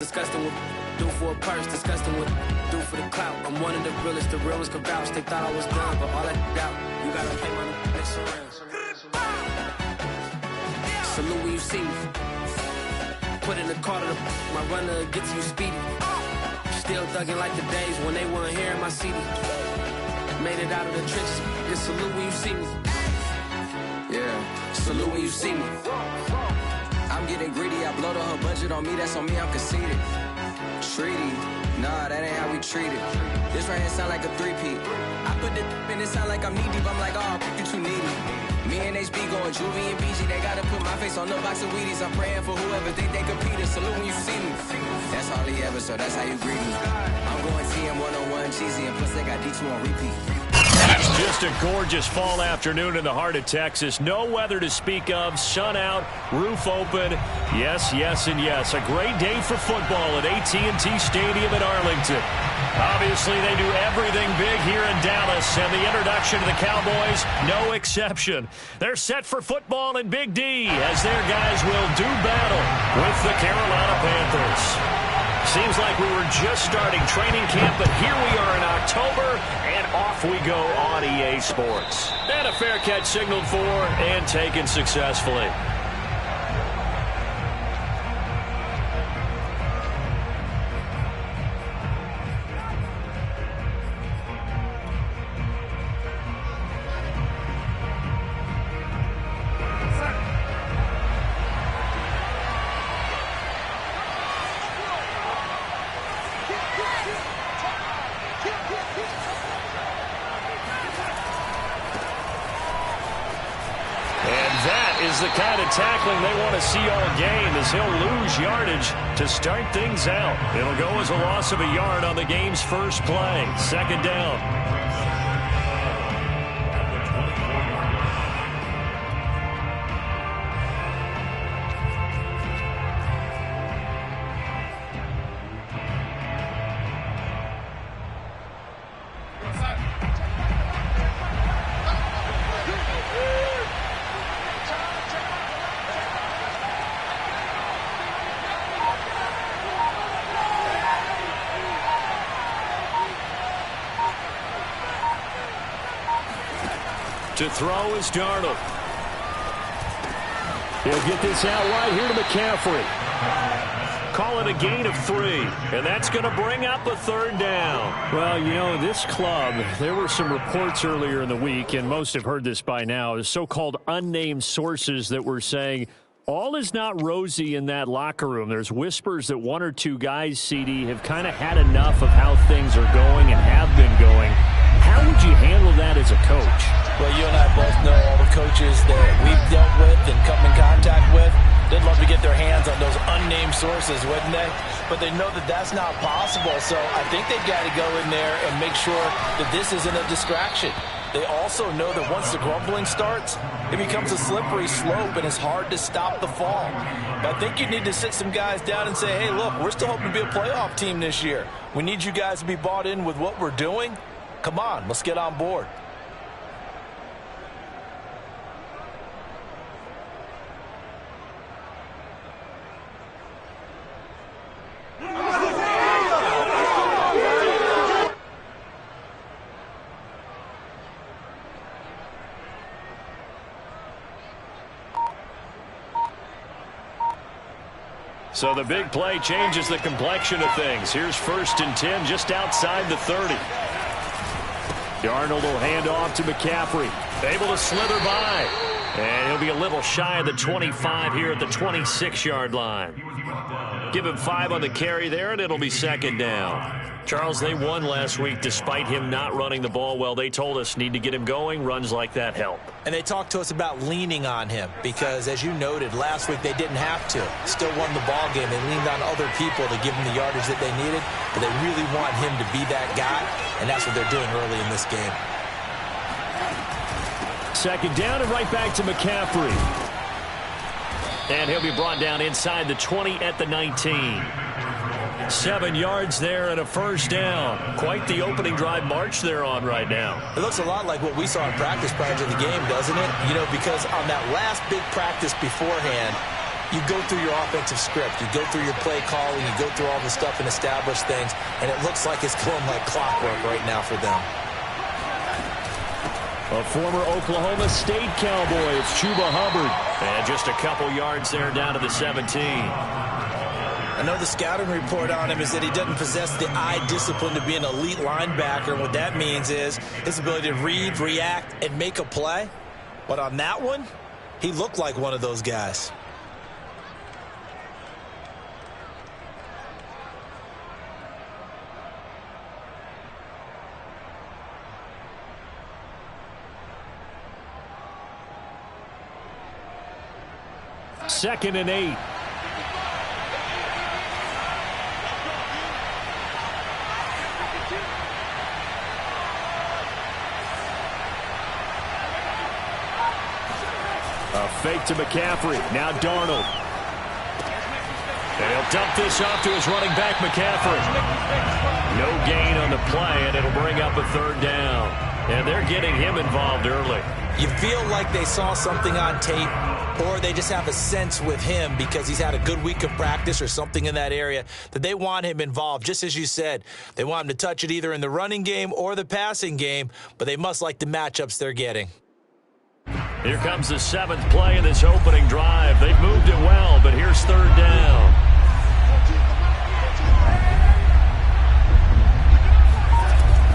Disgusting what do for a purse, disgusting what do for the clout. I'm one of the realest, the realest can vouch. They thought I was done, but all that doubt. You gotta play my next around. Salute when you see me. Put in the car to my runner gets you speedy. Still thugging like the days when they weren't here in my city. Made it out of the trenches. Just salute when you see me. Yeah, salute when you see me. I'm getting greedy, I blow the whole budget on me, that's on me, I'm conceited. Treaty, nah, that ain't how we treat it. This right here sound like a three-peat. I put the in it sound like I'm knee-deep, I'm like, oh, you too needy. Me and HB going Juvie and BG, they gotta put my face on the box of Wheaties. I'm praying for whoever think they competed, salute when you see me. That's all he ever, so that's how you greet me. I'm going TM 101 cheesy, and plus they got D2 on repeat. It's just a gorgeous fall afternoon in the heart of Texas. No weather to speak of. Sun out, roof open. Yes, yes, and yes. A great day for football at AT&T Stadium in Arlington. Obviously, they do everything big here in Dallas, and the introduction to the Cowboys, no exception. They're set for football in Big D as their guys will do battle with the Carolina Panthers. Seems like we were just starting training camp, but here we are in October, and off we go on EA Sports. And a fair catch signaled for and taken successfully. Is the kind of tackling they want to see all game as he'll lose yardage to start things out. It'll go as a loss of a yard on the game's first play. Second down. To throw is Darnold. He'll get this out wide here to McCaffrey. Call it a gain of 3, and that's going to bring up a third down. Well, you know, this club, there were some reports earlier in the week, and most have heard this by now, so-called unnamed sources that were saying all is not rosy in that locker room. There's whispers that one or two guys, CD, have kind of had enough of how things are going and have been going. How would you handle that as a coach? Well, you and I both know all the coaches that we've dealt with and come in contact with. They'd love to get their hands on those unnamed sources, wouldn't they? But they know that that's not possible, so I think they've got to go in there and make sure that this isn't a distraction. They also know that once the grumbling starts, it becomes a slippery slope, and it's hard to stop the fall. But I think you need to sit some guys down and say, hey, look, we're still hoping to be a playoff team this year. We need you guys to be bought in with what we're doing. Come on, let's get on board. So the big play changes the complexion of things. Here's 1st and 10 just outside the 30. Darnold will hand off to McCaffrey. Able to slither by. And he'll be a little shy of the 25 here at the 26-yard line. Give him 5 on the carry there, and it'll be second down. Charles, they won last week despite him not running the ball well. They told us need to get him going. Runs like that help. And they talked to us about leaning on him because, as you noted, last week they didn't have to. Still won the ball game. They leaned on other people to give him the yardage that they needed, but they really want him to be that guy, and that's what they're doing early in this game. Second down and right back to McCaffrey. And he'll be brought down inside the 20 at the 19. 7 yards there and a first down. Quite the opening drive march they're on right now. It looks a lot like what we saw in practice prior to the game, doesn't it? You know, because on that last big practice beforehand, you go through your offensive script. You go through your play calling. You go through all the stuff and establish things, and it looks like it's going like clockwork right now for them. A former Oklahoma State Cowboy, it's Chuba Hubbard. And just a couple yards there down to the 17. I know the scouting report on him is that he doesn't possess the eye discipline to be an elite linebacker. And what that means is his ability to read, react, and make a play. But on that one, he looked like one of those guys. Second and 8. A fake to McCaffrey. Now Darnold. And he'll dump this off to his running back, McCaffrey. No gain on the play, and it'll bring up a third down. And they're getting him involved early. You feel like they saw something on tape, or they just have a sense with him because he's had a good week of practice or something in that area that they want him involved. Just as you said, they want him to touch it either in the running game or the passing game, but they must like the matchups they're getting. Here comes the seventh play in this opening drive. They've moved it well, but here's third down.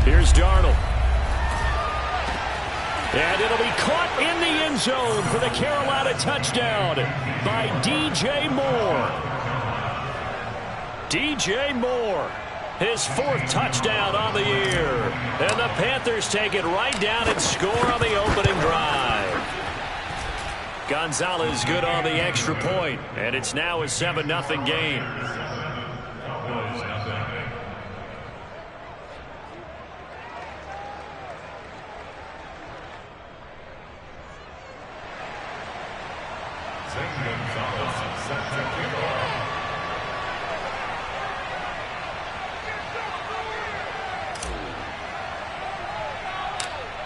Here's Darnold. And it'll be caught in the end zone for the Carolina touchdown by DJ Moore. DJ Moore, his fourth touchdown on the year. And the Panthers take it right down and score on the opening drive. Gonzalez good on the extra point, and it's now a 7-0 game.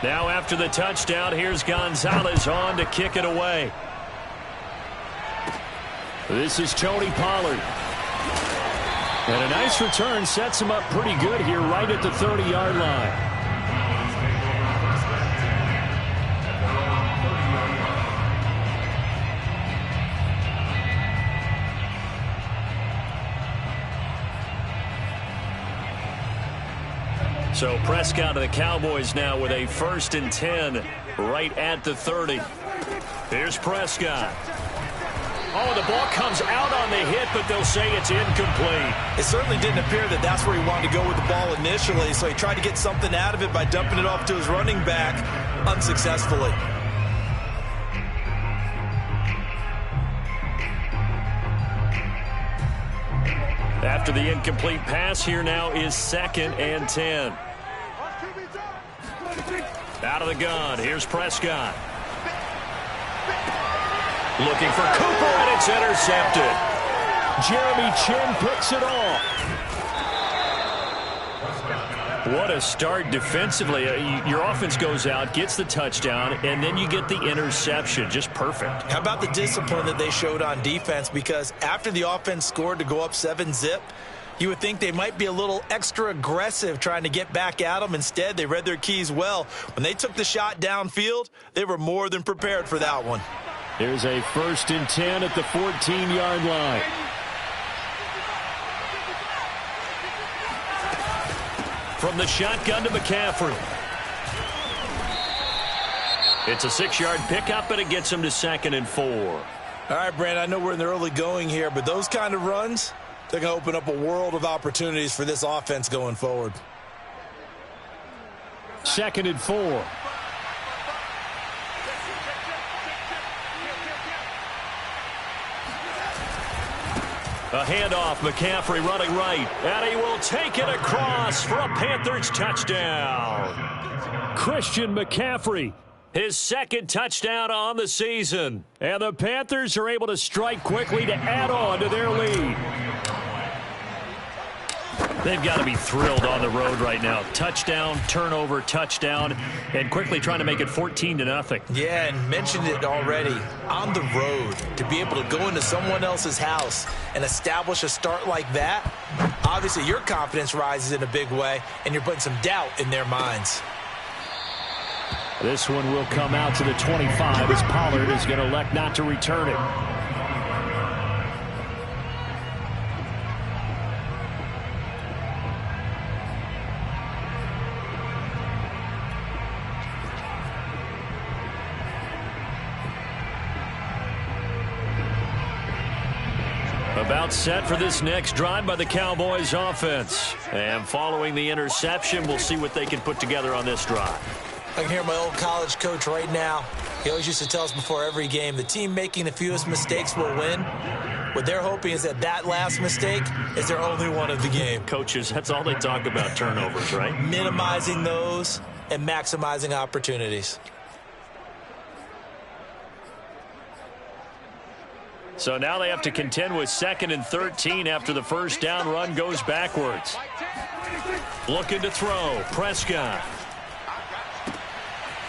Now after the touchdown, here's Gonzalez on to kick it away. This is Tony Pollard. And a nice return sets him up pretty good here right at the 30-yard line. So Prescott and the Cowboys now with a 1st and 10 right at the 30. Here's Prescott. Oh, the ball comes out on the hit, but they'll say it's incomplete. It certainly didn't appear that that's where he wanted to go with the ball initially, so he tried to get something out of it by dumping it off to his running back unsuccessfully. After the incomplete pass, here now is 2nd and 10. Out of the gun, here's Prescott. Looking for Cooper, and it's intercepted. Jeremy Chin picks it off. What a start defensively. Your offense goes out, gets the touchdown, and then you get the interception. Just perfect. How about the discipline that they showed on defense? Because after the offense scored to go up 7-zip, you would think they might be a little extra aggressive trying to get back at them. Instead, they read their keys well. When they took the shot downfield, they were more than prepared for that one. There's a 1st and 10 at the 14-yard line. From the shotgun to McCaffrey. It's a 6-yard pickup, and it gets him to 2nd and 4. All right, Brand, I know we're in the early going here, but those kind of runs, they're going to open up a world of opportunities for this offense going forward. 2nd and 4. A handoff, McCaffrey running right, and he will take it across for a Panthers touchdown. Christian McCaffrey, his 2nd touchdown on the season. And the Panthers are able to strike quickly to add on to their lead. They've got to be thrilled on the road right now. Touchdown, turnover, touchdown, and quickly trying to make it 14-0. Yeah, and mentioned it already. On the road, to be able to go into someone else's house and establish a start like that, obviously your confidence rises in a big way, and you're putting some doubt in their minds. This one will come out to the 25 as Pollard is going to elect not to return it. About set for this next drive by the Cowboys offense. And following the interception, we'll see what they can put together on this drive. I can hear my old college coach right now. He always used to tell us before every game, the team making the fewest mistakes will win. What they're hoping is that last mistake is their only one of the game. Coaches, that's all they talk about, turnovers, right? Minimizing those and maximizing opportunities. So now they have to contend with 2nd and 13 after the first down run goes backwards. Looking to throw. Prescott.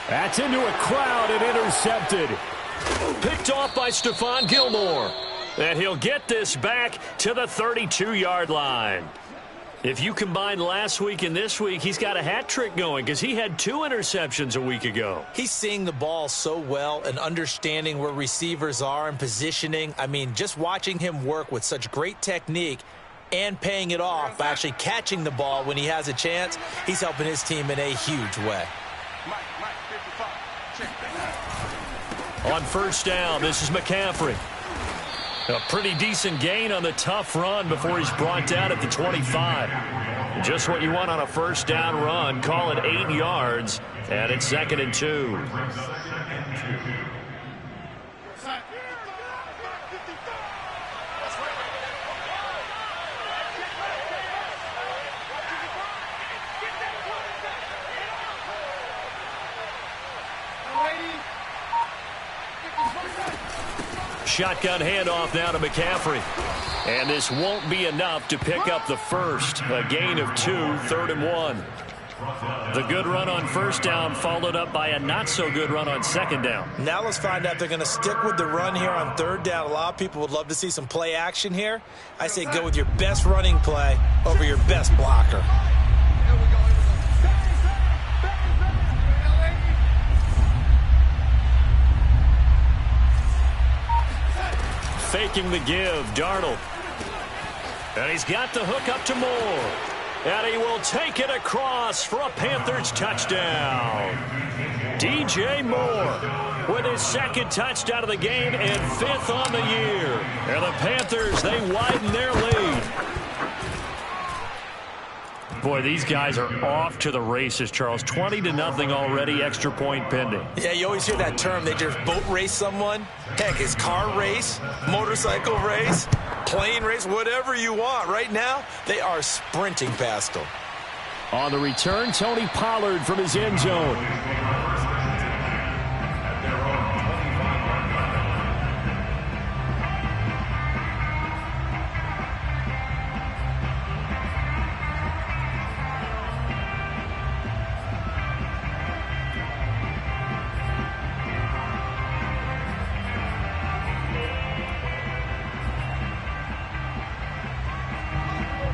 That's into a crowd and intercepted. Picked off by Stephon Gilmore. And he'll get this back to the 32-yard line. If you combine last week and this week, he's got a hat trick going because he had 2 interceptions a week ago. He's seeing the ball so well and understanding where receivers are and positioning. I mean, just watching him work with such great technique and paying it off by actually catching the ball when he has a chance, he's helping his team in a huge way. On first down, this is McCaffrey. A pretty decent gain on the tough run before he's brought down at the 25. Just what you want on a first down run. Call it 8 yards, and it's 2nd and 2. Shotgun handoff now to McCaffrey. And this won't be enough to pick up the first. A gain of 2, 3rd and 1. The good run on first down followed up by a not-so-good run on 2nd down. Now let's find out if they're going to stick with the run here on 3rd down. A lot of people would love to see some play action here. I say go with your best running play over your best blocker. Faking the give, Darnold. And he's got the hook up to Moore. And he will take it across for a Panthers touchdown. DJ Moore with his 2nd touchdown of the game and 5th on the year. And the Panthers, they widen their lead. Boy, these guys are off to the races, Charles. 20-0 already, extra point pending. Yeah, you always hear that term. They just boat race someone. Heck, it's car race, motorcycle race, plane race, whatever you want. Right now, they are sprinting past them. On the return, Tony Pollard from his end zone.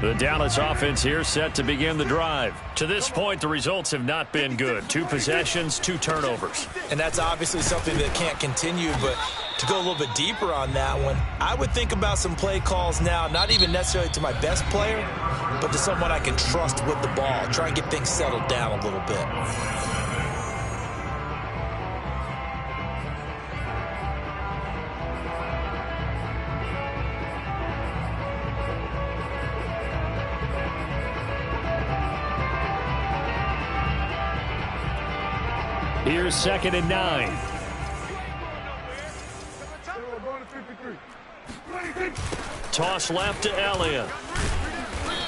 The Dallas offense here set to begin the drive. To this point, the results have not been good. 2 possessions, 2 turnovers. And that's obviously something that can't continue, but to go a little bit deeper on that one, I would think about some play calls now, not even necessarily to my best player, but to someone I can trust with the ball. Try and get things settled down a little bit. Here's 2nd and 9. Toss left to Elliott.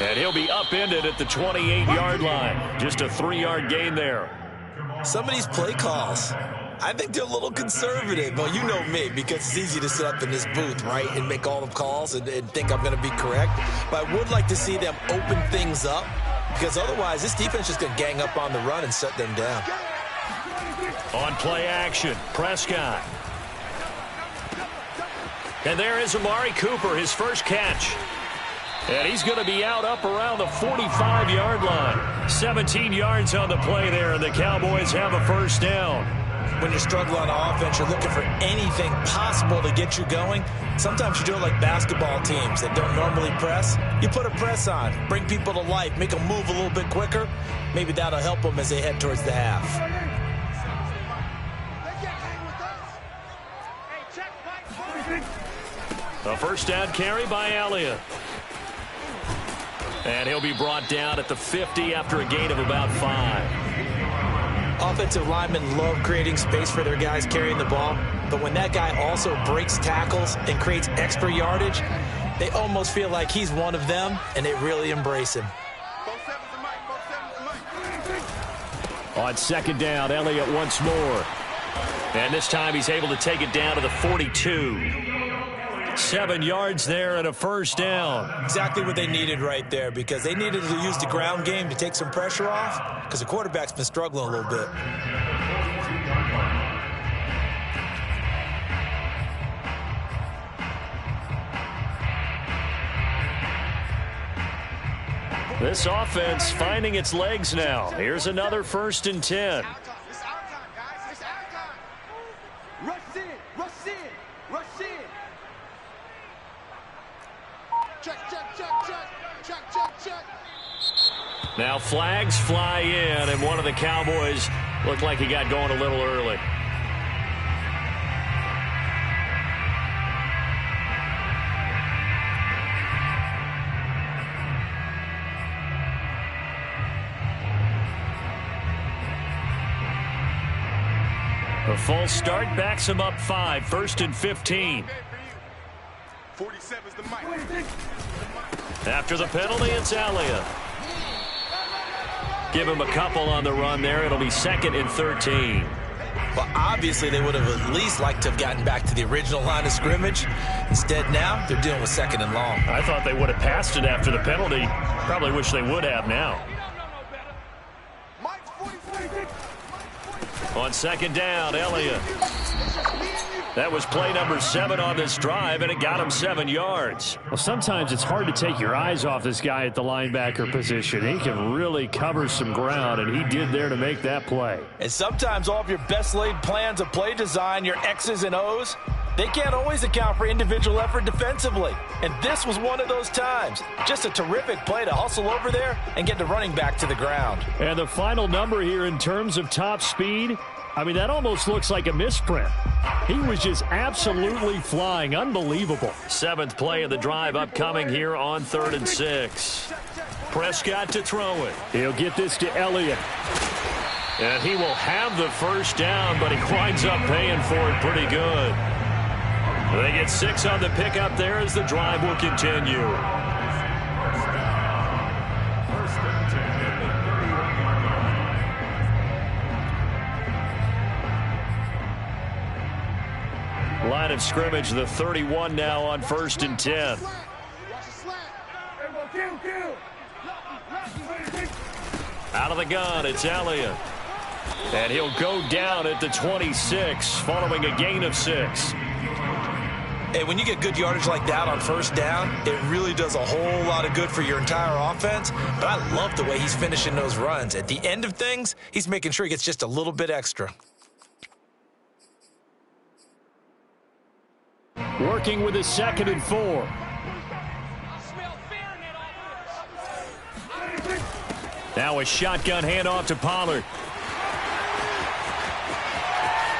And he'll be upended at the 28-yard line. Just a 3-yard gain there. Some of these play calls, I think they're a little conservative. Well, you know me, because it's easy to sit up in this booth, right, and make all the calls and think I'm going to be correct. But I would like to see them open things up, because otherwise this defense is going to gang up on the run and shut them down. On play action, Prescott. And there is Amari Cooper, his first catch. And he's going to be out up around the 45-yard line. 17 yards on the play there, and the Cowboys have a first down. When you're struggling on offense, you're looking for anything possible to get you going. Sometimes you do it like basketball teams that don't normally press. You put a press on, bring people to life, make them move a little bit quicker. Maybe that'll help them as they head towards the half. A first down carry by Elliott. And he'll be brought down at the 50 after a gain of about 5. Offensive linemen love creating space for their guys carrying the ball, but when that guy also breaks tackles and creates extra yardage, they almost feel like he's one of them, and they really embrace him. On second down, Elliott once more. And this time he's able to take it down to the 42. 7 yards there and a first down. Exactly what they needed right there, because they needed to use the ground game to take some pressure off, because the quarterback's been struggling a little bit. This offense finding its legs now. Here's another 1st and 10. It's our time, guys. It's our time. Rush in, rush in, rush in. Check, check, check, check, check, check, check. Now flags fly in, and one of the Cowboys looked like he got going a little early. A false start backs him up 5, 1st and 15. 47's the mic. After the penalty, it's Elliott. Give him a couple on the run there. It'll be 2nd and 13. Well, obviously they would have at least liked to have gotten back to the original line of scrimmage. Instead, now they're dealing with 2nd and long. I thought they would have passed it after the penalty. Probably wish they would have now. On second down, Elliott. That was play number 7 on this drive, and it got him 7 yards. Well, sometimes it's hard to take your eyes off this guy at the linebacker position. He can really cover some ground, and he did there to make that play. And sometimes all of your best laid plans of play design, your X's and O's, they can't always account for individual effort defensively. And this was one of those times. Just a terrific play to hustle over there and get the running back to the ground. And the final number here in terms of top speed, I mean, that almost looks like a misprint. He was just absolutely flying. Unbelievable. 7th play of the drive upcoming here on 3rd and 6. Prescott to throw it. He'll get this to Elliott. And he will have the first down, but he winds up paying for it pretty good. They get 6 on the pickup there as the drive will continue. Line of scrimmage, the 31 now on 1st and 10. Out of the gun, it's Elliott. And he'll go down at the 26, following a gain of 6. Hey, when you get good yardage like that on 1st down, it really does a whole lot of good for your entire offense. But I love the way he's finishing those runs. At the end of things, he's making sure he gets just a little bit extra. Working with his 2nd and 4. Now a shotgun handoff to Pollard.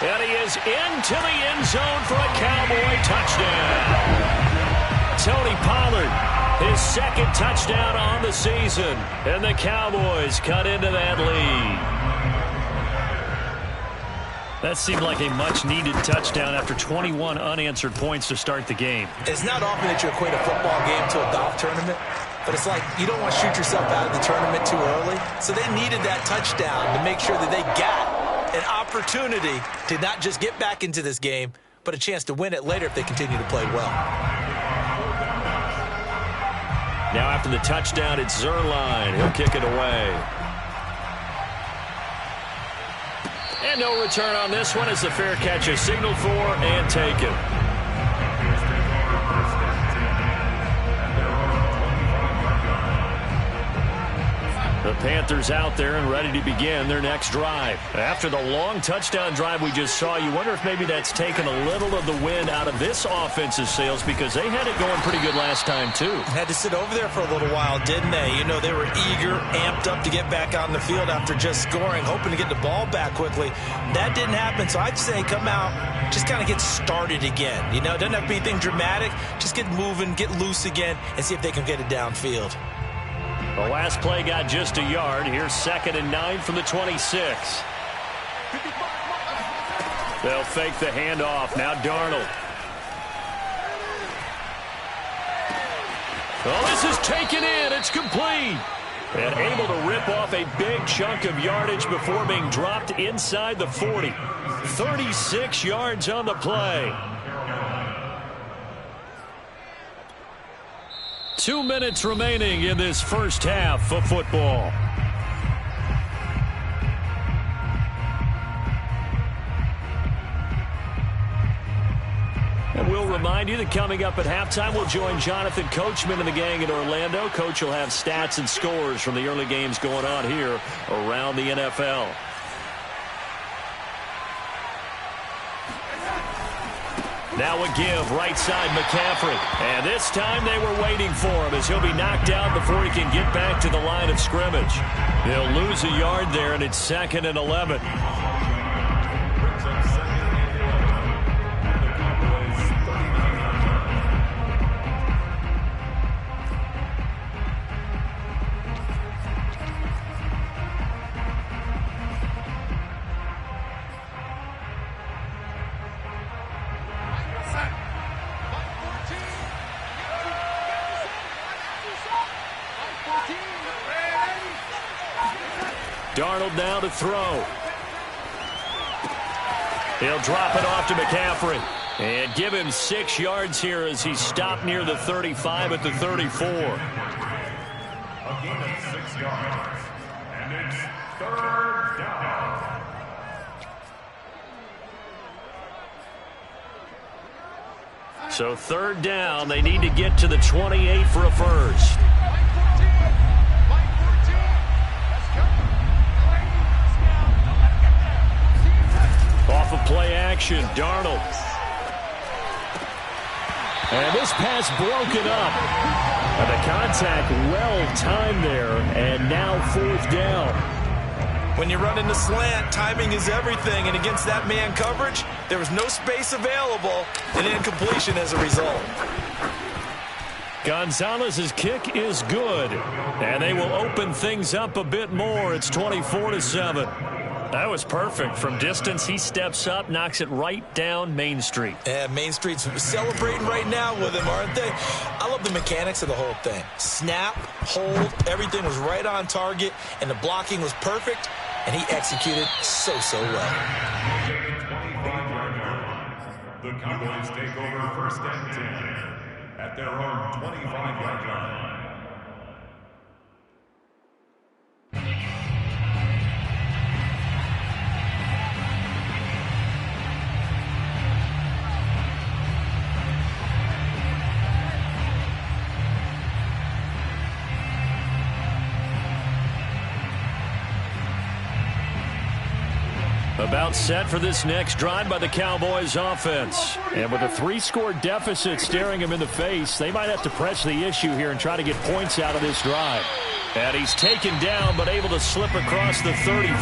And he is into the end zone for a Cowboy touchdown. Tony Pollard, his 2nd touchdown on the season. And the Cowboys cut into that lead. That seemed like a much-needed touchdown after 21 unanswered points to start the game. It's not often that you equate a football game to a golf tournament, but it's like you don't want to shoot yourself out of the tournament too early. So they needed that touchdown to make sure that they got an opportunity to not just get back into this game, but a chance to win it later if they continue to play well. Now after the touchdown, it's Zerline. He'll kick it away. And no return on this one as the fair catch is signaled for and taken. The Panthers out there and ready to begin their next drive. After the long touchdown drive we just saw, you wonder if maybe that's taken a little of the wind out of this offensive sails because they had it going pretty good last time too. Had to sit over there for a little while, didn't they? You know, they were eager, amped up to get back on the field after just scoring, hoping to get the ball back quickly. That didn't happen, so I'd say come out, just kind of get started again. You know, it doesn't have to be anything dramatic. Just get moving, get loose again, and see if they can get it downfield. The last play got just a yard. Here's 2nd and 9 from the 26. They'll fake the handoff. Now Darnold. Oh, this is taken in. It's complete. And able to rip off a big chunk of yardage before being dropped inside the 40. 36 yards on the play. 2 minutes remaining in this first half of football. And we'll remind you that coming up at halftime, we'll join Jonathan Coachman and the gang in Orlando. Coach will have stats and scores from the early games going on here around the NFL. Now a give, right side McCaffrey. And this time they were waiting for him as he'll be knocked down before he can get back to the line of scrimmage. He'll lose a yard there, and it's 2nd and 11. Darnold now to throw. He'll drop it off to McCaffrey. And give him 6 yards here as he stopped near the 35 at the 34. A gain of 6 yards. And it's 3rd down. So 3rd down. They need to get to the 28 for a first. Off of play action, Darnold. And this pass broken up. And the contact well timed there, and now 4th down. When you run in the slant, timing is everything, and against that man coverage, there was no space available, and incompletion as a result. Gonzalez's kick is good, and they will open things up a bit more. It's 24-7. That was perfect. From distance, he steps up, knocks it right down Main Street. Yeah, Main Street's celebrating right now with him, aren't they? I love the mechanics of the whole thing. Snap, hold, everything was right on target, and the blocking was perfect, and he executed so well. 25-yard line. The Cowboys take over 1st and 10 at their own 25-yard line. About set for this next drive by the Cowboys offense. And with a 3-score deficit staring him in the face, they might have to press the issue here and try to get points out of this drive. And he's taken down but able to slip across the 35.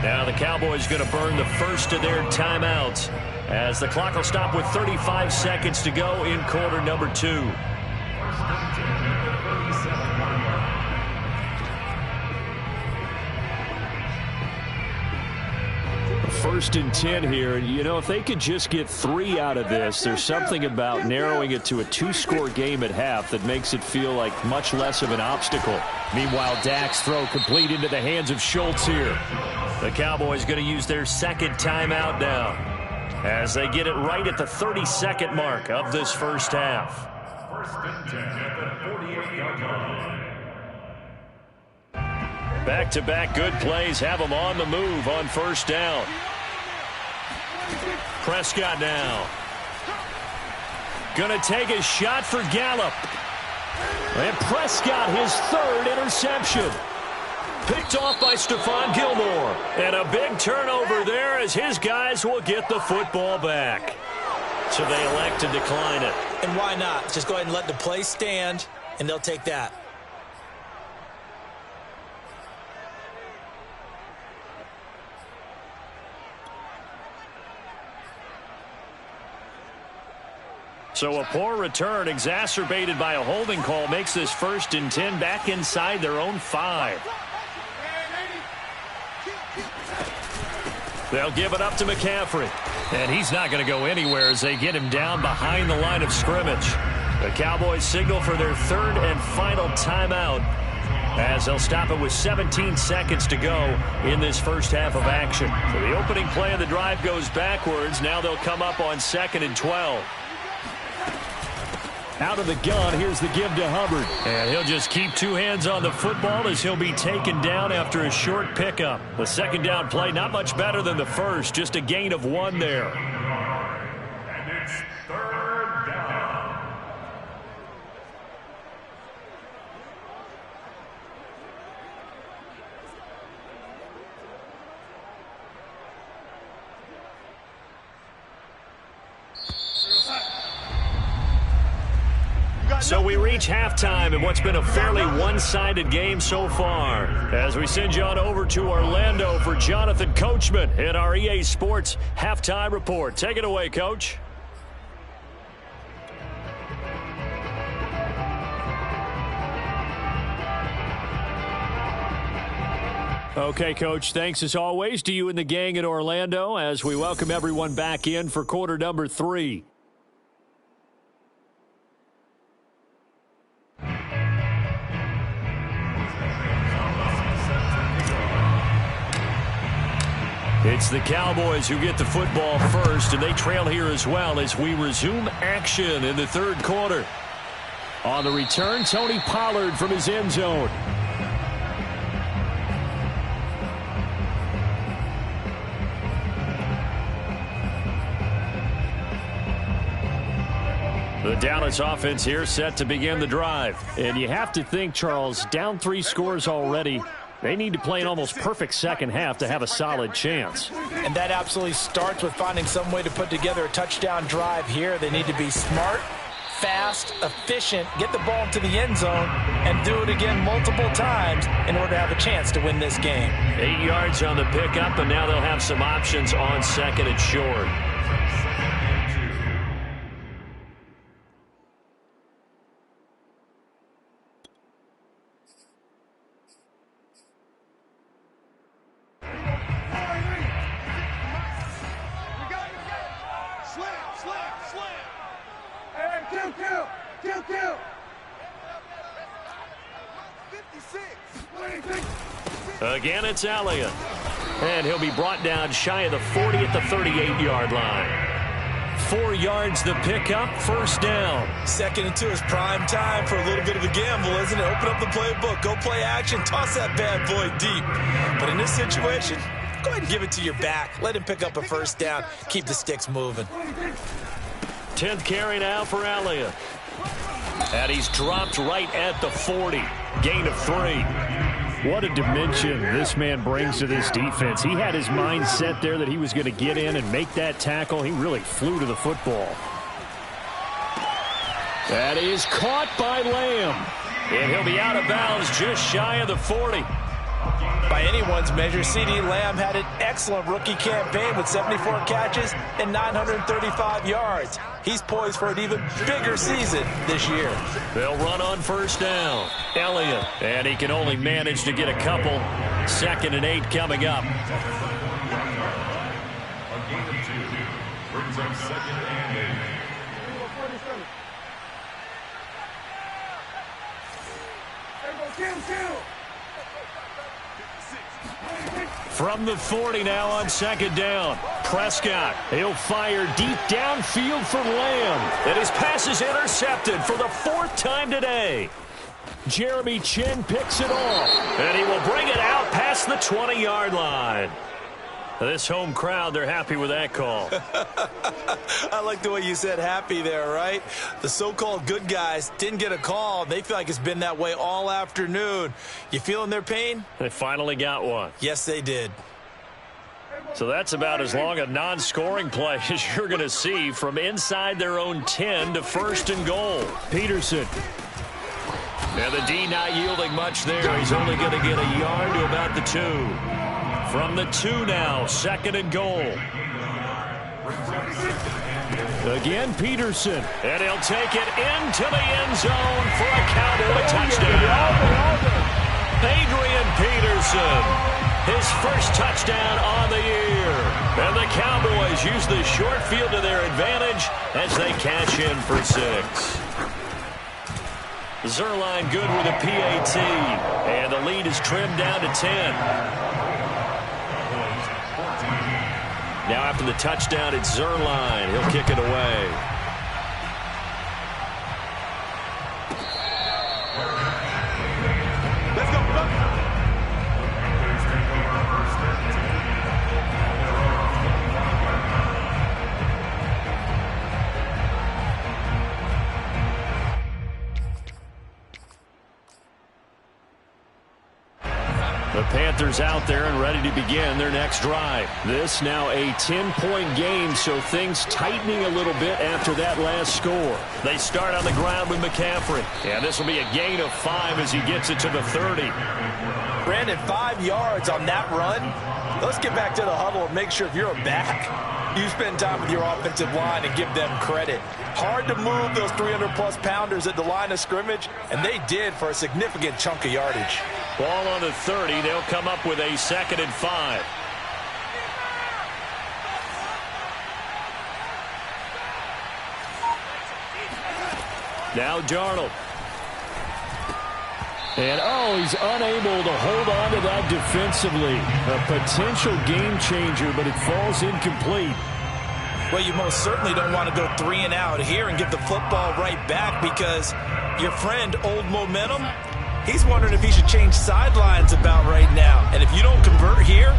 Now the Cowboys going to burn the first of their timeouts as the clock will stop with 35 seconds to go in quarter number 2. 1st and 10 here. You know, if they could just get 3 out of this, there's something about narrowing it to a 2-score game at half that makes it feel like much less of an obstacle. Meanwhile, Dak's throw complete into the hands of Schultz here. The Cowboys going to use their second timeout now as they get it right at the 32nd mark of this first half. First and 10 at the 48-yard line. Back-to-back good plays have them on the move on first down. Prescott now. Going to take a shot for Gallup. And Prescott, his third interception. Picked off by Stephon Gilmore. And a big turnover there as his guys will get the football back. So they elect to decline it. And why not? Just go ahead and let the play stand, and they'll take that. So a poor return exacerbated by a holding call makes this 1st and 10 back inside their own 5. They'll give it up to McCaffrey. And he's not going to go anywhere as they get him down behind the line of scrimmage. The Cowboys signal for their 3rd and final timeout as they'll stop it with 17 seconds to go in this first half of action. So the opening play of the drive goes backwards. Now they'll come up on 2nd and 12. Out of the gun, here's the give to Hubbard. And he'll just keep 2 hands on the football as he'll be taken down after a short pickup. The second down play, not much better than the first, just a gain of 1 there. And it's 3rd down. So we reach halftime in what's been a fairly one-sided game so far. As we send you on over to Orlando for Jonathan Coachman in our EA Sports Halftime Report. Take it away, Coach. Okay, Coach, thanks as always to you and the gang in Orlando as we welcome everyone back in for quarter number 3. It's the Cowboys who get the football first, and they trail here as well as we resume action in the 3rd quarter. On the return, Tony Pollard from his end zone. The Dallas offense here set to begin the drive. And you have to think, Charles, down 3 scores already. They need to play an almost perfect second half to have a solid chance. And that absolutely starts with finding some way to put together a touchdown drive here. They need to be smart, fast, efficient, get the ball into the end zone, and do it again multiple times in order to have a chance to win this game. 8 yards on the pickup, and now they'll have some options on 2nd and short. Again, it's Elliott. And he'll be brought down shy of the 40 at the 38-yard line. 4 yards the pickup, 1st down. 2nd and 2 is prime time for a little bit of a gamble, isn't it? Open up the playbook, go play action, toss that bad boy deep. But in this situation, go ahead and give it to your back. Let him pick up a 1st down. Keep the sticks moving. 10th carry now for Elliott. And he's dropped right at the 40. Gain of 3. What a dimension this man brings to this defense. He had his mind set there that he was going to get in and make that tackle. He really flew to the football. That is caught by Lamb. And he'll be out of bounds just shy of the 40. By anyone's measure, CeeDee Lamb had an excellent rookie campaign with 74 catches and 935 yards. He's poised for an even bigger season this year. They'll run on 1st down. Elliott, and he can only manage to get a couple. 2nd and 8 coming up. A gain of 2 brings up 2nd and 8. From the 40 now on second down. Prescott, he'll fire deep downfield for Lamb. And his pass is intercepted for the 4th time today. Jeremy Chin picks it off. And he will bring it out past the 20-yard line. This home crowd, they're happy with that call. I like the way you said happy there, right? The so-called good guys didn't get a call. They feel like it's been that way all afternoon. You feeling their pain? They finally got one. Yes, they did. So that's about as long a non-scoring play as you're going to see from inside their own 10 to 1st and goal. Peterson. And the D not yielding much there. He's only going to get a yard to about the 2. From the 2 now, 2nd and goal. Again, Peterson. And he'll take it into the end zone for a Cowboy touchdown. Adrian Peterson, his first touchdown on the year. And the Cowboys use the short field to their advantage as they cash in for 6. Zerline good with a PAT. And the lead is trimmed down to 10. Now after the touchdown, it's Zerline. He'll kick it away. Let's go. The Panthers out there and ready to begin their next drive. This now a 10-point game, so things tightening a little bit after that last score. They start on the ground with McCaffrey. And this will be a gain of 5 as he gets it to the 30. Brandon, 5 yards on that run. Let's get back to the huddle and make sure if you're a back, you spend time with your offensive line and give them credit. Hard to move those 300-plus pounders at the line of scrimmage, and they did for a significant chunk of yardage. Ball on the 30. They'll come up with a 2nd and 5. Now Darnold. And, he's unable to hold on to that defensively. A potential game changer, but it falls incomplete. Well, you most certainly don't want to go 3 and out here and give the football right back because your friend, Old Momentum, he's wondering if he should change sidelines about right now. And if you don't convert here,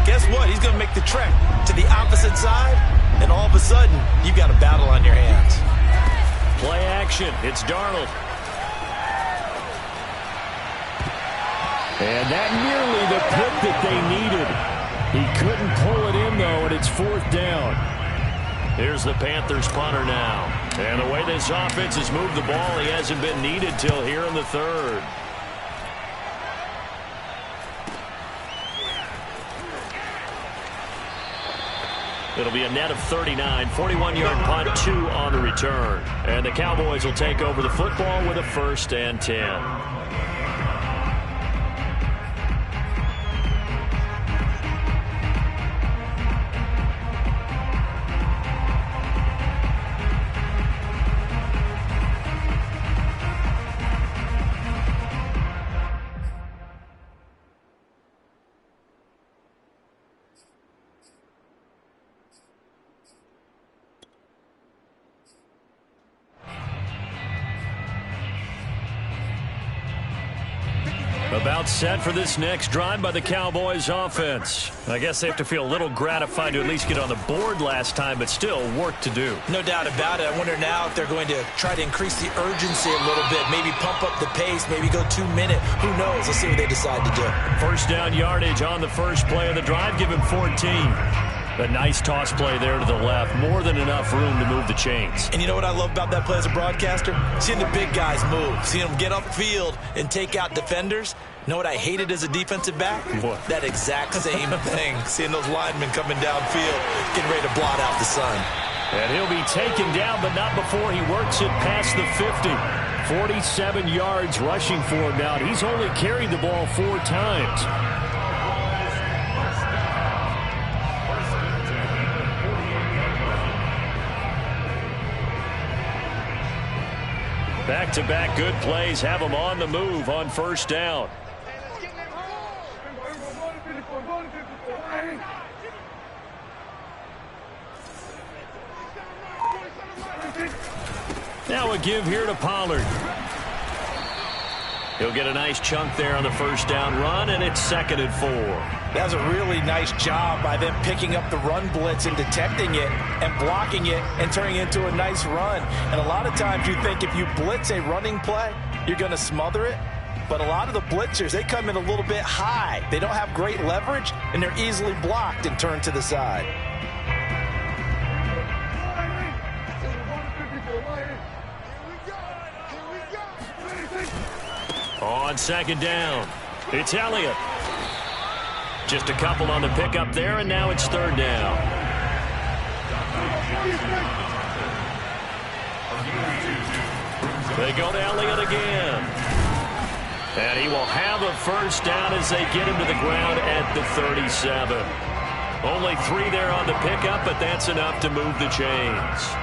guess what? He's going to make the trek to the opposite side, and all of a sudden, you've got a battle on your hands. Play action. It's Darnold. And that nearly the pick that they needed. He couldn't pull it in, though, and it's 4th down. Here's the Panthers punter now. And the way this offense has moved the ball, he hasn't been needed till here in the 3rd. It'll be a net of 39, 41-yard punt, 2 on the return. And the Cowboys will take over the football with a 1st and 10. About set for this next drive by the Cowboys offense. I guess they have to feel a little gratified to at least get on the board last time, but still work to do. No doubt about it. I wonder now if they're going to try to increase the urgency a little bit, maybe pump up the pace, maybe go 2-minute. Who knows? Let's see what they decide to do. 1st down yardage on the first play of the drive. Give him 14. A nice toss play there to the left. More than enough room to move the chains. And you know what I love about that play as a broadcaster? Seeing the big guys move. Seeing them get upfield and take out defenders. You know what I hated as a defensive back? What? That exact same thing. Seeing those linemen coming downfield, getting ready to blot out the sun. And he'll be taken down, but not before he works it past the 50. 47 yards rushing for him now. He's only carried the ball 4 times. Back-to-back good plays have him on the move on 1st down. Now a give here to Pollard. He'll get a nice chunk there on the first down run, and it's 2nd and 4. That was a really nice job by them picking up the run blitz and detecting it and blocking it and turning it into a nice run. And a lot of times you think if you blitz a running play, you're going to smother it. But a lot of the blitzers, they come in a little bit high. They don't have great leverage, and they're easily blocked and turned to the side. On 2nd down, it's Elliott. Just a couple on the pickup there, and now it's 3rd down. They go to Elliott again. And he will have a first down as they get him to the ground at the 37. Only 3 there on the pickup, but that's enough to move the chains.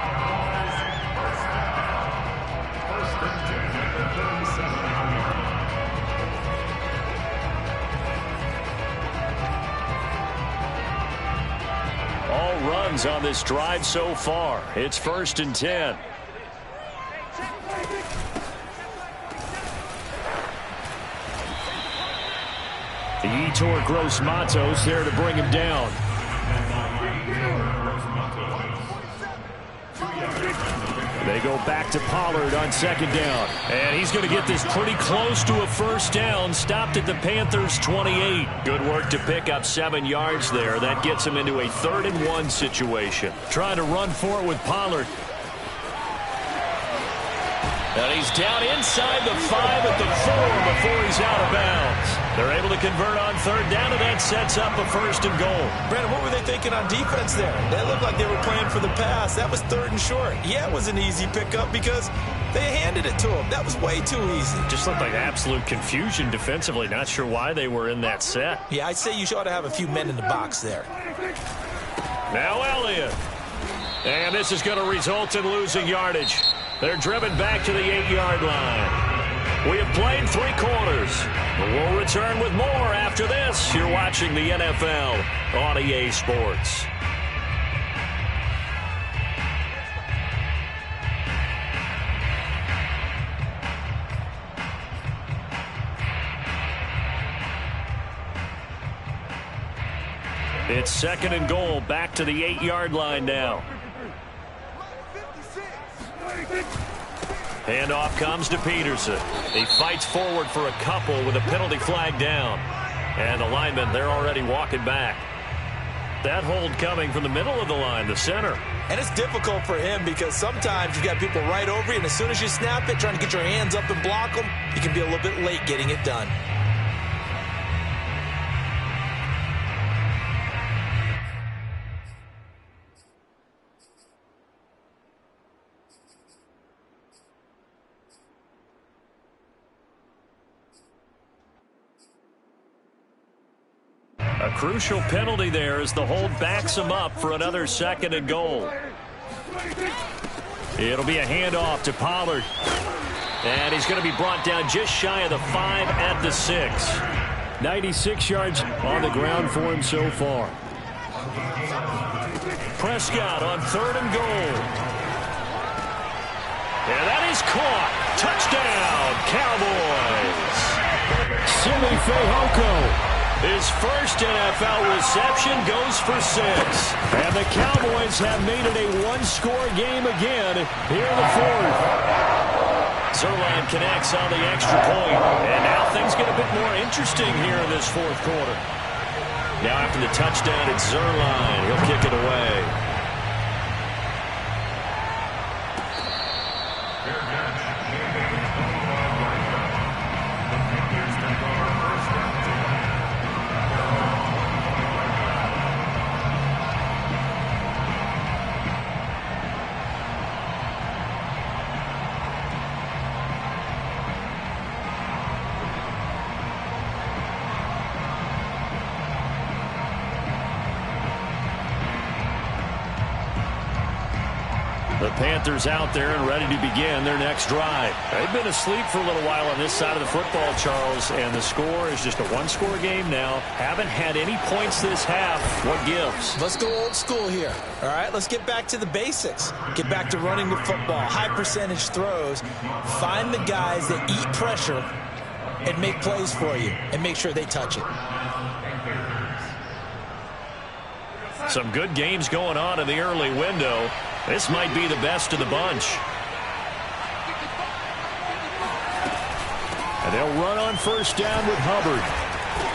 Runs on this drive so far. It's 1st and 10. Yetur Gross-Matos there to bring him down. They go back to Pollard on 2nd down. And he's going to get this pretty close to a first down. Stopped at the Panthers' 28. Good work to pick up 7 yards there. That gets him into a 3rd and 1 situation. Trying to run for it with Pollard. And he's down inside the 5 at the 4 before he's out of bounds. They're able to convert on 3rd down, and that sets up a 1st and goal. Brandon, what were they thinking on defense there? They looked like they were playing for the pass. That was 3rd and short. Yeah, it was an easy pickup because they handed it to him. That was way too easy. Just looked like absolute confusion defensively. Not sure why they were in that set. Yeah, I'd say you ought to have a few men in the box there. Now Elliott. And this is going to result in losing yardage. They're driven back to the 8-yard line. We have played 3 quarters. We'll return with more after this. You're watching the NFL on EA Sports. It's 2nd and goal, back to the 8-yard line now. Handoff comes to Peterson. He fights forward for a couple with a penalty flag down. And the linemen, they're already walking back. That hold coming from the middle of the line, the center. And it's difficult for him because sometimes you've got people right over you, and as soon as you snap it, trying to get your hands up and block them, you can be a little bit late getting it done. A crucial penalty there as the hold backs him up for another 2nd and goal. It'll be a handoff to Pollard. And he's going to be brought down just shy of the 5 at the 6. 96 yards on the ground for him so far. Prescott on 3rd and goal. And that is caught. Touchdown, Cowboys. Simi Fehoko. His first NFL reception goes for 6. And the Cowboys have made it a 1-score game again here in the 4th. Zerline connects on the extra point. And now things get a bit more interesting here in this 4th quarter. Now after the touchdown, it's Zerline. He'll kick it away. Panthers out there and ready to begin their next drive. They've been asleep for a little while on this side of the football, Charles, and the score is just a one-score game now. Haven't had any points this half. What gives? Let's go old school here. All right, let's get back to the basics. Get back to running the football, high percentage throws. Find the guys that eat pressure and make plays for you and make sure they touch it. Some good games going on in the early window. This might be the best of the bunch. And they'll run on first down with Hubbard.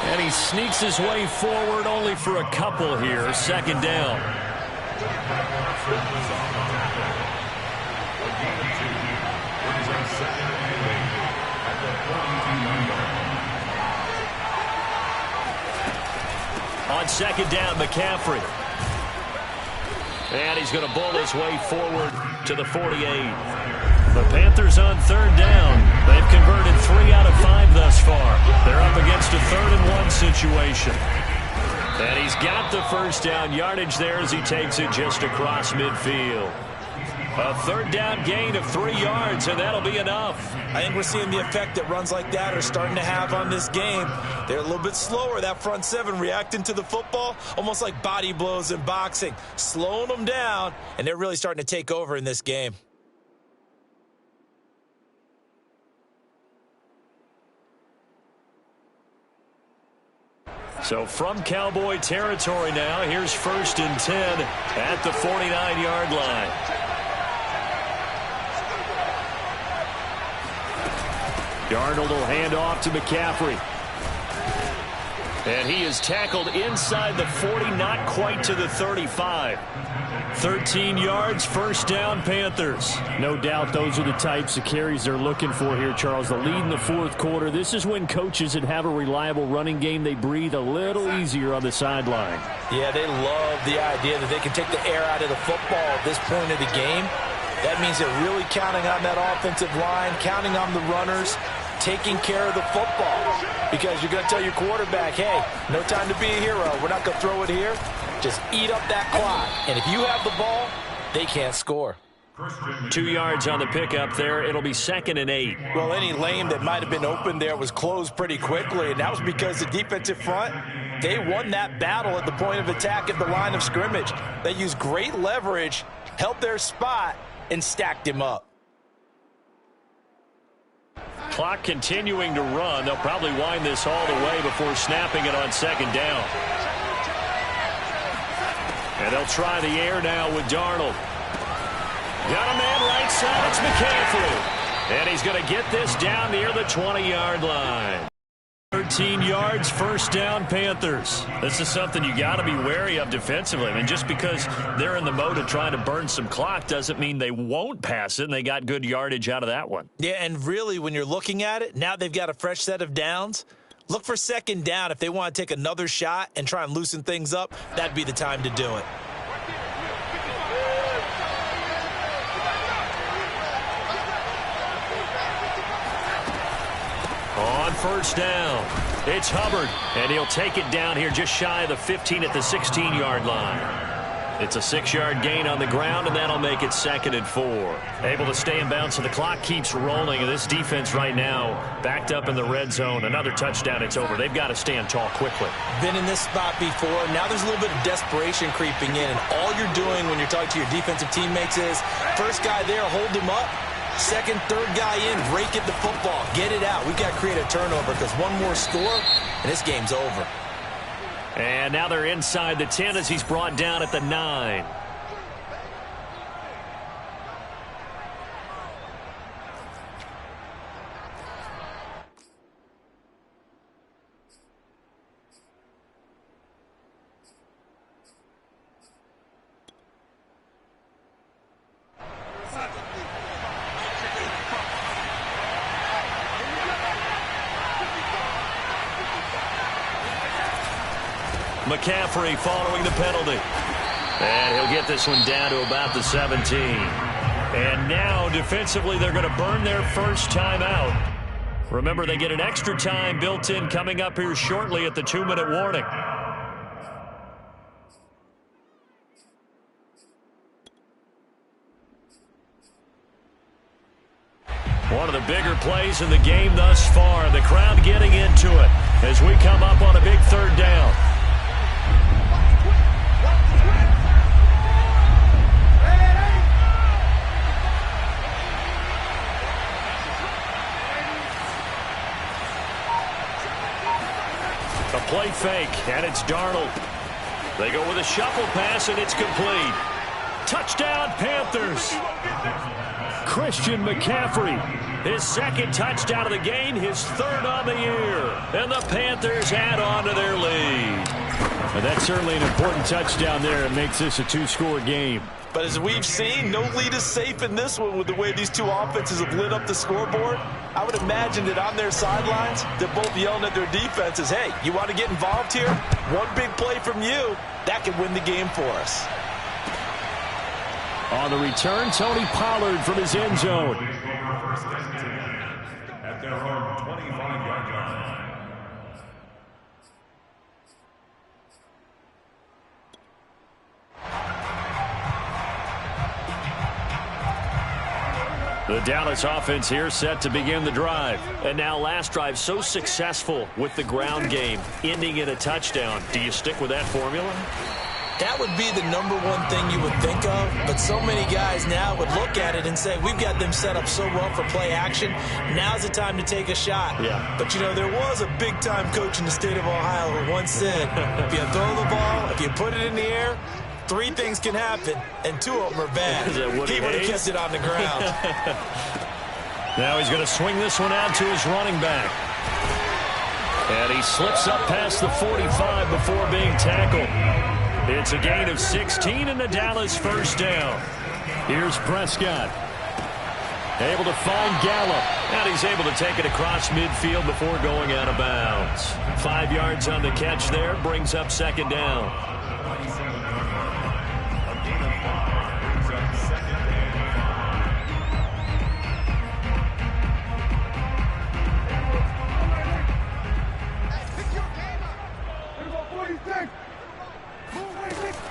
And he sneaks his way forward only for a couple here. Second down. On second down, McCaffrey. And he's going to bull his way forward to the 48. The Panthers on third down. They've converted 3 out of 5 thus far. They're up against a 3rd-and-1 situation. And he's got the first down yardage there as he takes it just across midfield. A 3rd down gain of 3 yards, and that'll be enough. I think we're seeing the effect that runs like that are starting to have on this game. They're a little bit slower, that front 7, reacting to the football, almost like body blows in boxing, slowing them down, and they're really starting to take over in this game. So from Cowboy territory now, here's 1st and 10 at the 49-yard line. Darnold will hand off to McCaffrey. And he is tackled inside the 40, not quite to the 35. 13 yards, first down, Panthers. No doubt those are the types of carries they're looking for here, Charles. The lead in the 4th quarter. This is when coaches that have a reliable running game, they breathe a little easier on the sideline. Yeah, they love the idea that they can take the air out of the football at this point of the game. That means they're really counting on that offensive line, counting on the runners, taking care of the football. Because you're going to tell your quarterback, hey, no time to be a hero. We're not going to throw it here. Just eat up that clock. And if you have the ball, they can't score. 2 yards on the pickup there. It'll be 2nd and 8. Well, any lane that might have been open there was closed pretty quickly, and that was because the defensive front, they won that battle at the point of attack at the line of scrimmage. They used great leverage, held their spot, and stacked him up. Clock continuing to run. They'll probably wind this all the way before snapping it on 2nd down. And they'll try the air now with Darnold. Got a man right side. It's McCaffrey. And he's going to get this down near the 20-yard line. 13 yards, first down, Panthers. This is something you got to be wary of defensively. I mean, just because they're in the mode of trying to burn some clock doesn't mean they won't pass it, and they got good yardage out of that one. Yeah, and really, when you're looking at it, now they've got a fresh set of downs. Look for 2nd down. If they want to take another shot and try and loosen things up, that'd be the time to do it. On first down, it's Hubbard, and he'll take it down here just shy of the 15 at the 16-yard line. It's a 6-yard gain on the ground, and that'll make it 2nd and 4. Able to stay in bounds, so the clock keeps rolling, and this defense right now backed up in the red zone. Another touchdown, it's over. They've got to stand tall quickly. Been in this spot before. Now there's a little bit of desperation creeping in, and all you're doing when you're talking to your defensive teammates is, first guy there, hold him up. 2nd, 3rd guy in, break at the football. Get it out. We've got to create a turnover because one more score, and this game's over. And now they're inside the 10 as he's brought down at the 9. McCaffrey following the penalty. And he'll get this one down to about the 17. And now, defensively, they're going to burn their first timeout. Remember, they get an extra time built in coming up here shortly at the 2-minute warning. bigger plays in the game thus far. The crowd getting into it as we come up on a big third down. A play fake, and it's Darnold. They go with a shuffle pass, and it's complete. Touchdown, Panthers. Christian McCaffrey, his second touchdown of the game, his third on the year. And the Panthers add on to their lead. Well, that's certainly an important touchdown there. It makes this a two-score game. But as we've seen, no lead is safe in this one with the way these two offenses have lit up the scoreboard. I would imagine that on their sidelines, they're both yelling at their defenses, hey, you want to get involved here? One big play from you, that can win the game for us. On the return, Tony Pollard from his end zone. At their own 25-yard line. The Dallas offense here set to begin the drive. And now last drive so successful with the ground game, ending in a touchdown. Do you stick with that formula? That would be the number one thing you would think of, but so many guys now would look at it and say, we've got them set up so well for play action. Now's the time to take a shot. Yeah. But, you know, there was a big-time coach in the state of Ohio who once said, if you throw the ball, if you put it in the air, 3 things can happen, and 2 of them are bad. He would have kept it on the ground. Now he's going to swing this one out to his running back. And he slips up past the 45 before being tackled. It's a gain of 16 and the Dallas first down. Here's Prescott. Able to find Gallup. And he's able to take it across midfield before going out of bounds. 5 yards on the catch there, brings up second down.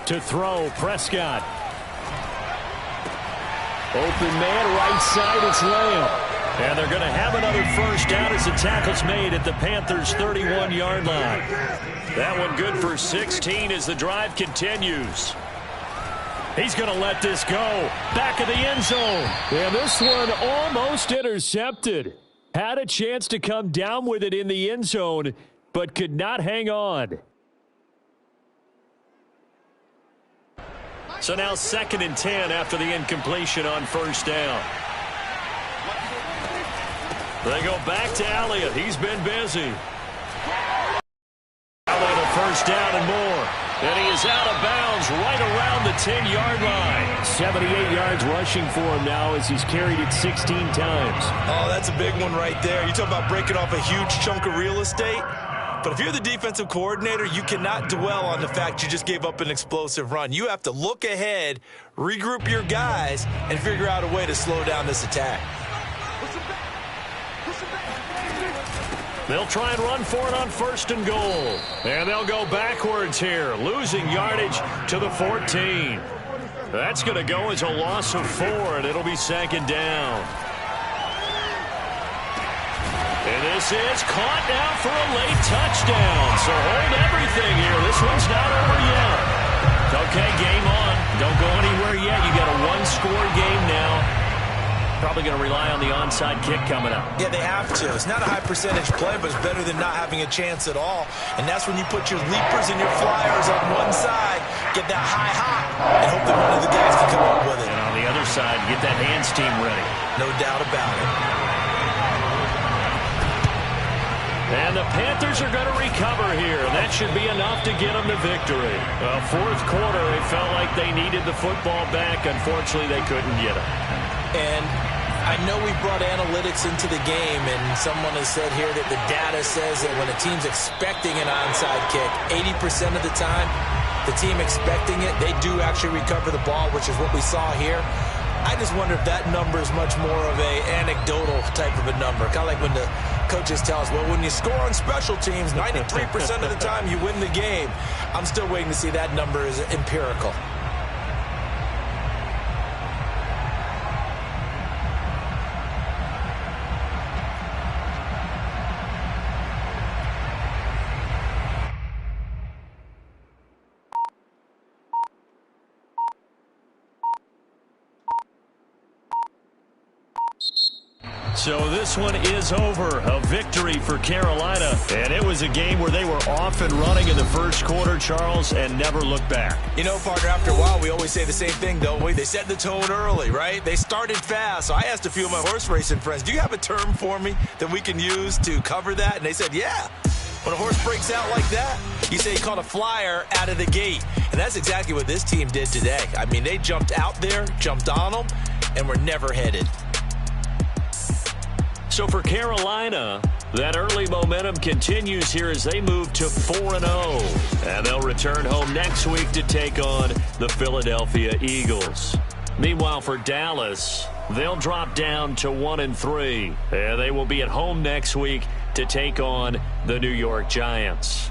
To throw, Prescott. Open man, right side, it's Lamb. And they're going to have another first down as the tackle's made at the Panthers' 31-yard line. That one good for 16 as the drive continues. He's going to let this go. Back of the end zone. And this one almost intercepted. Had a chance to come down with it in the end zone, but could not hang on. So now 2nd and 10 after the incompletion on first down. They go back to Elliott. He's been busy. Elliott a first down and more. And he is out of bounds right around the 10-yard line. 78 yards rushing for him now as he's carried it 16 times. Oh, that's a big one right there. You talk about breaking off a huge chunk of real estate. But if you're the defensive coordinator, you cannot dwell on the fact you just gave up an explosive run. You have to look ahead, regroup your guys, and figure out a way to slow down this attack. They'll try and run for it on 1st and goal. And they'll go backwards here, losing yardage to the 14. That's going to go as a loss of 4, and it'll be 2nd down. And this is caught now for a late touchdown. So hold everything here. This one's not over yet. Okay, game on. Don't go anywhere yet. You got a 1-score game now. Probably going to rely on the onside kick coming up. Yeah, they have to. It's not a high percentage play, but it's better than not having a chance at all. And that's when you put your leapers and your flyers on one side, get that high hop, and hope that one of the guys can come up with it. And on the other side, get that hands team ready. No doubt about it. And the Panthers are going to recover here. That should be enough to get them the victory. Well, 4th quarter, they felt like they needed the football back. Unfortunately, they couldn't get it. And I know we brought analytics into the game, and someone has said here that the data says that when a team's expecting an onside kick, 80% of the time, the team expecting it, they do actually recover the ball, which is what we saw here. I just wonder if that number is much more of a anecdotal type of a number. Kind of like when the coaches tell us, well, when you score on special teams, 93% of the time you win the game. I'm still waiting to see that number is empirical. So this one is over. A victory for Carolina. And it was a game where they were off and running in the first quarter, Charles, and never looked back. You know, partner, after a while, we always say the same thing, don't we? They set the tone early, right? They started fast. So I asked a few of my horse racing friends, do you have a term for me that we can use to cover that? And they said, yeah. When a horse breaks out like that, you say he caught a flyer out of the gate. And that's exactly what this team did today. I mean, they jumped out there, jumped on them, and were never headed. So for Carolina, that early momentum continues here as they move to 4-0. And they'll return home next week to take on the Philadelphia Eagles. Meanwhile, for Dallas, they'll drop down to 1-3. And they will be at home next week to take on the New York Giants.